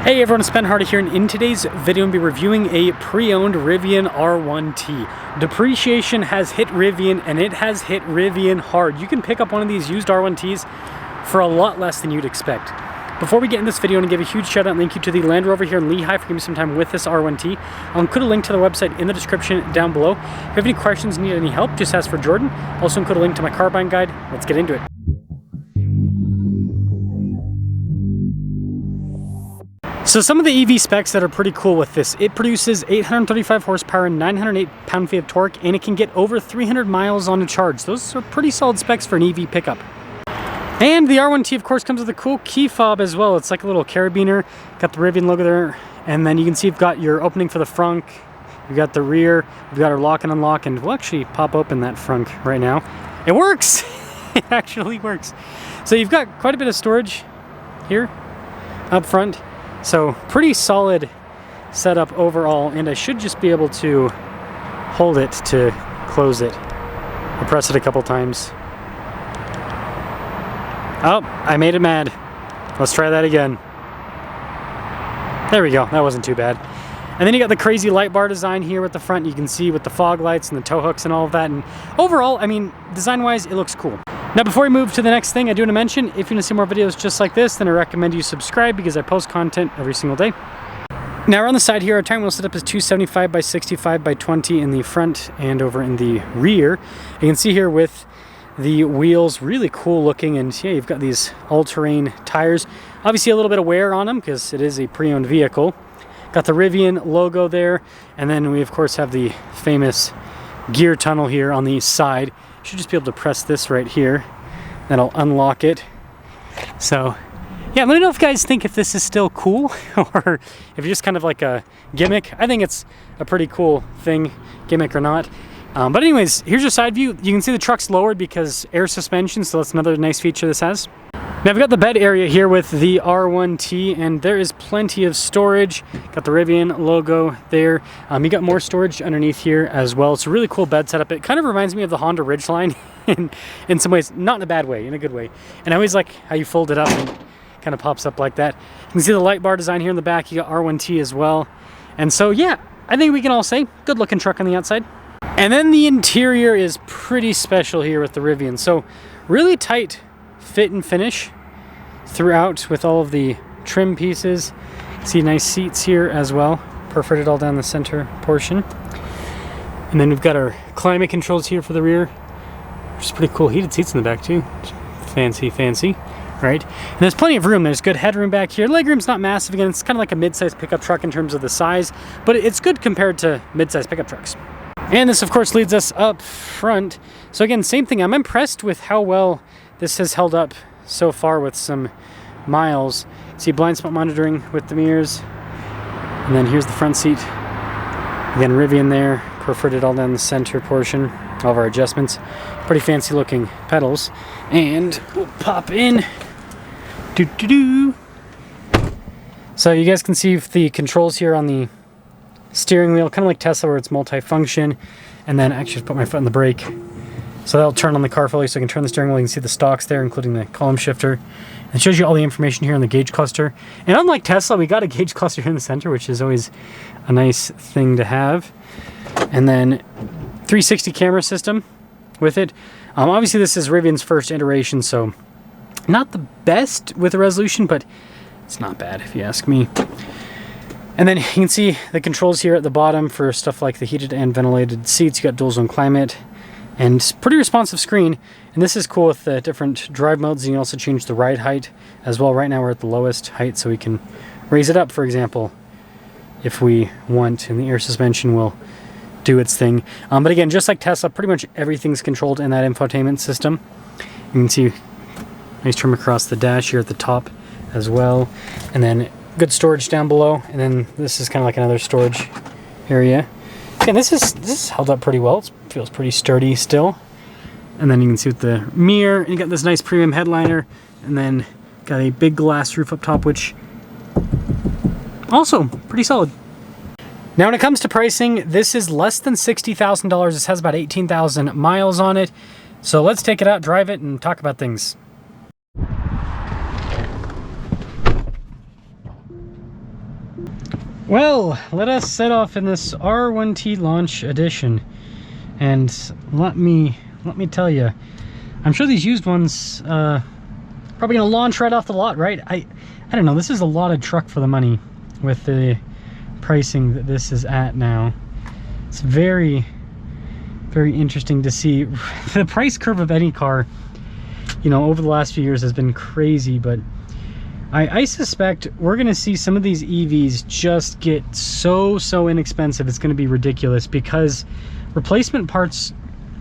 Hey everyone, it's Ben Hardy here, and in today's video I'm going to be reviewing a pre-owned Rivian R1T. Depreciation has hit Rivian, and it has hit Rivian hard. You can pick up one of these used R1Ts for a lot less than you'd expect. Before we get in this video, I want to give a huge shout out and thank you to the Land Rover here in Lehigh for giving me some time with this R1T. I'll include a link to the website in the description down below. If you have any questions, need any help, just ask for Jordan. Also include a link to my car buying guide. Let's get into it. So some of the EV specs that are pretty cool with this: it produces 835 horsepower and 908 pound-feet of torque, and it can get over 300 miles on a charge. Those are pretty solid specs for an EV pickup. And the R1T, of course, comes with a cool key fob as well. It's like a little carabiner, got the Rivian logo there, and then you can see you've got your opening for the front, you've got the rear, you've got our lock and unlock, and we'll actually pop open that front right now. It works! It actually works. So you've got quite a bit of storage here up front. So pretty solid setup overall, and I should just be able to hold it to close it. I'll press it a couple times. Oh, I made it mad. Let's try that again. There we go, that wasn't too bad. And then you got the crazy light bar design here with the front. You can see with the fog lights and the tow hooks and all of that, and overall, I mean, design-wise, it looks cool. Now, before we move to the next thing, I do want to mention, if you want to see more videos just like this, then I recommend you subscribe because I post content every single day. Now, around the side here, our tire wheel setup is 275 by 65 by 20 in the front and over in the rear. You can see here with the wheels, really cool looking, and yeah, you've got these all-terrain tires. Obviously a little bit of wear on them because it is a pre-owned vehicle. Got the Rivian logo there, and then we of course have the famous gear tunnel here on the side. Should just be able to press this right here. That'll unlock it. So yeah, let me know if you guys think if this is still cool or if it's just kind of like a gimmick. I think it's a pretty cool thing, gimmick or not. But anyways, here's your side view. You can see the truck's lowered because air suspension, so that's another nice feature this has. Now I've got the bed area here with the R1T, and there is plenty of storage. Got the Rivian logo there. You got more storage underneath here as well. It's a really cool bed setup. It kind of reminds me of the Honda Ridgeline in some ways, not in a bad way, in a good way. And I always like how you fold it up and it kind of pops up like that. You can see the light bar design here in the back. You got R1T as well. And so yeah, I think we can all say good looking truck on the outside. And then the interior is pretty special here with the Rivian. So really tight fit and finish throughout with all of the trim pieces. See nice seats here as well, perforated all down the center portion. And then we've got our climate controls here for the rear, which is pretty cool. Heated seats in the back too. Fancy, fancy, right? And there's plenty of room. There's good headroom back here. Legroom's not massive. Again, it's kind of like a mid-sized pickup truck in terms of the size, but it's good compared to mid-sized pickup trucks. And this of course leads us up front. So again, same thing. I'm impressed with how well this has held up so far with some miles. See blind spot monitoring with the mirrors. And then here's the front seat. Again, Rivian there, perforated all down the center portion. All of our adjustments. Pretty fancy looking pedals. And we'll pop in. Doo-doo-doo. So you guys can see the controls here on the steering wheel, kind of like Tesla where it's multi-function. And then actually just put my foot on the brake. So that'll turn on the car fully, so I can turn the steering wheel. You can see the stalks there, including the column shifter. It shows you all the information here on the gauge cluster. And unlike Tesla, we got a gauge cluster here in the center, which is always a nice thing to have. And then 360 camera system with it. Obviously this is Rivian's first iteration, so not the best with the resolution, but it's not bad if you ask me. And then you can see the controls here at the bottom for stuff like the heated and ventilated seats. You got dual zone climate. And it's pretty responsive screen, and this is cool with the different drive modes. You can also change the ride height as well. Right now we're at the lowest height, so we can raise it up, for example, if we want, and the air suspension will do its thing. But again, just like Tesla, pretty much everything's controlled in that infotainment system. You can see nice trim across the dash here at the top as well, and then good storage down below, and then this is kind of like another storage area. And this is held up pretty well. It feels pretty sturdy still. And then you can see with the mirror, and you got this nice premium headliner, and then got a big glass roof up top, which also pretty solid. Now when it comes to pricing, this is less than $60,000. This has about 18,000 miles on it. So let's take it out, drive it, and talk about things. Well, let us set off in this R1T launch edition, and let me tell you, I'm sure these used ones probably gonna launch right off the lot, right? I don't know. This is a lot of truck for the money with the pricing that this is at now. It's very, very interesting to see. The price curve of any car, you know, over the last few years has been crazy, but I suspect we're going to see some of these EVs just get so inexpensive. It's going to be ridiculous because replacement parts,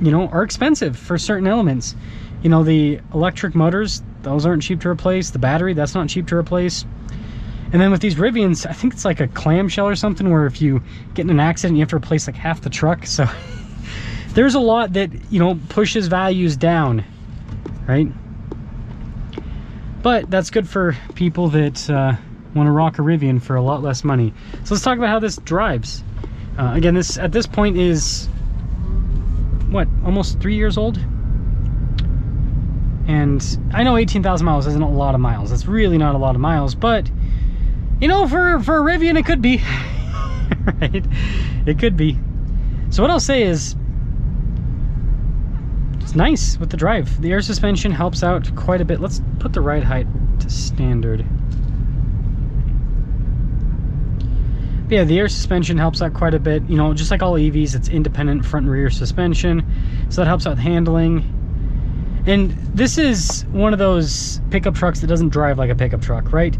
you know, are expensive for certain elements. You know, the electric motors, those aren't cheap to replace. The battery, that's not cheap to replace. And then with these Rivians, I think it's like a clamshell or something where if you get in an accident, you have to replace like half the truck. So there's a lot that, you know, pushes values down, right? But that's good for people that want to rock a Rivian for a lot less money. So let's talk about how this drives. Again, this at this point is, what, almost 3 years old? And I know 18,000 miles isn't a lot of miles. It's really not a lot of miles, but, you know, for a Rivian, it could be, right? It could be. So what I'll say is, it's nice with the drive. The air suspension helps out quite a bit. Let's put the ride height to standard. But yeah, the air suspension helps out quite a bit. You know, just like all EVs, it's independent front and rear suspension. So that helps out with handling. And this is one of those pickup trucks that doesn't drive like a pickup truck, right?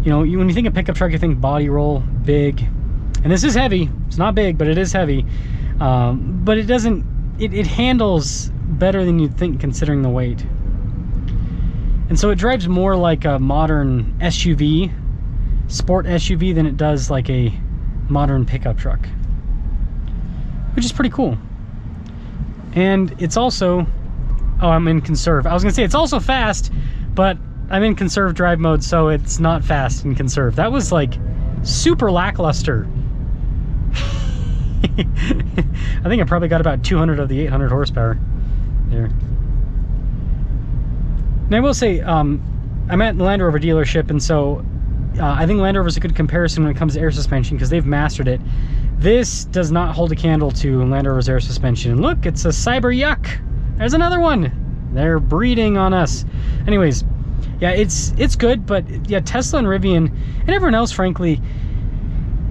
You know, when you think of pickup truck, you think body roll, big. And this is heavy. It's not big, but it is heavy. But it doesn't, it handles better than you'd think considering the weight. And so it drives more like a modern SUV, sport SUV, than it does like a modern pickup truck, which is pretty cool. And it's also, oh, I'm in conserve. I was gonna say it's also fast, but I'm in conserve drive mode, so it's not fast in conserve. That was like super lackluster. I think I probably got about 200 of the 800 horsepower there. And I will say, I'm at the Land Rover dealership, and so I think Land Rover is a good comparison when it comes to air suspension because they've mastered it. This does not hold a candle to Land Rover's air suspension. And look, it's a Cyber Yuck. There's another one. They're breeding on us. Anyways, yeah, it's good, but yeah, Tesla and Rivian and everyone else, frankly,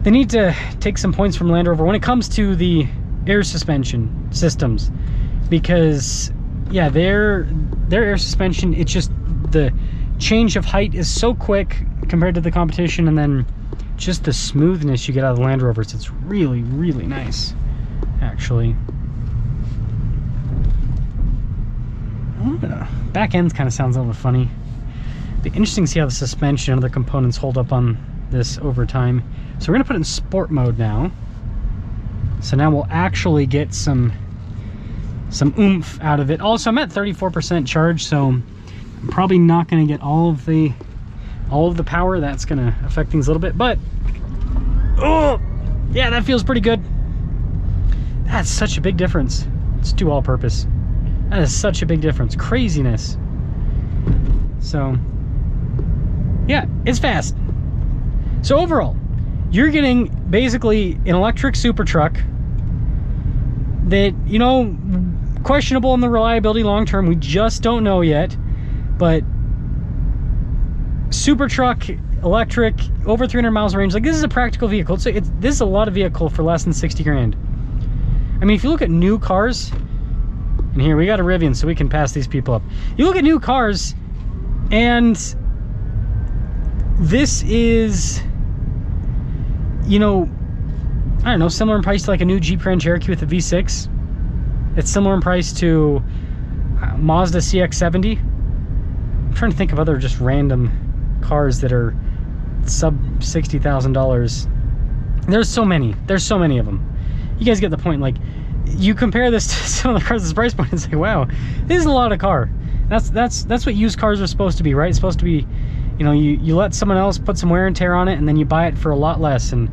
they need to take some points from Land Rover when it comes to the air suspension systems, because yeah, their air suspension, it's just the change of height is so quick compared to the competition, and then just the smoothness you get out of the Land Rovers, it's really nice, actually. Back end kind of sounds a little funny. It'd be interesting to see how the suspension and other components hold up on this over time. So we're gonna put it in sport mode now. So now we'll actually get some oomph out of it. Also, I'm at 34% charge, so I'm probably not gonna get all of the power. That's gonna affect things a little bit, but oh yeah, that feels pretty good. That's such a big difference. Let's do all purpose. That is such a big difference. Craziness. So yeah, it's fast. So overall, you're getting basically an electric super truck that, you know, questionable in the reliability long term. We just don't know yet, but super truck, electric, over 300 miles range. Like, this is a practical vehicle. So this is a lot of vehicle for less than 60 grand. I mean, if you look at new cars, and here we got a Rivian, so we can pass these people up. You look at new cars, and this is, you know, I don't know, similar in price to like a new Jeep Grand Cherokee with a V6. It's similar in price to Mazda CX-70. I'm trying to think of other just random cars that are sub $60,000. There's so many of them. You guys get the point. Like, you compare this to some of the cars at this price point, it's like, wow, this is a lot of car. That's what used cars are supposed to be, right? It's supposed to be, you know, you let someone else put some wear and tear on it, and then you buy it for a lot less. And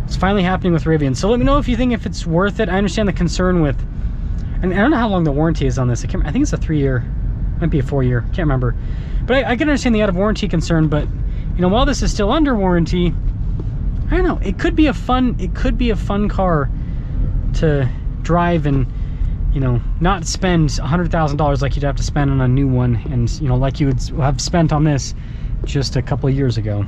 it's finally happening with Rivian. So let me know if you think if it's worth it. I understand the concern with, and I don't know how long the warranty is on this. I think it's a 3-year, might be a 4-year, can't remember. But I can understand the out of warranty concern. But, you know, while this is still under warranty, I don't know, it could be a fun car to drive and, you know, not spend $100,000 like you'd have to spend on a new one, and, you know, like you would have spent on this just a couple of years ago.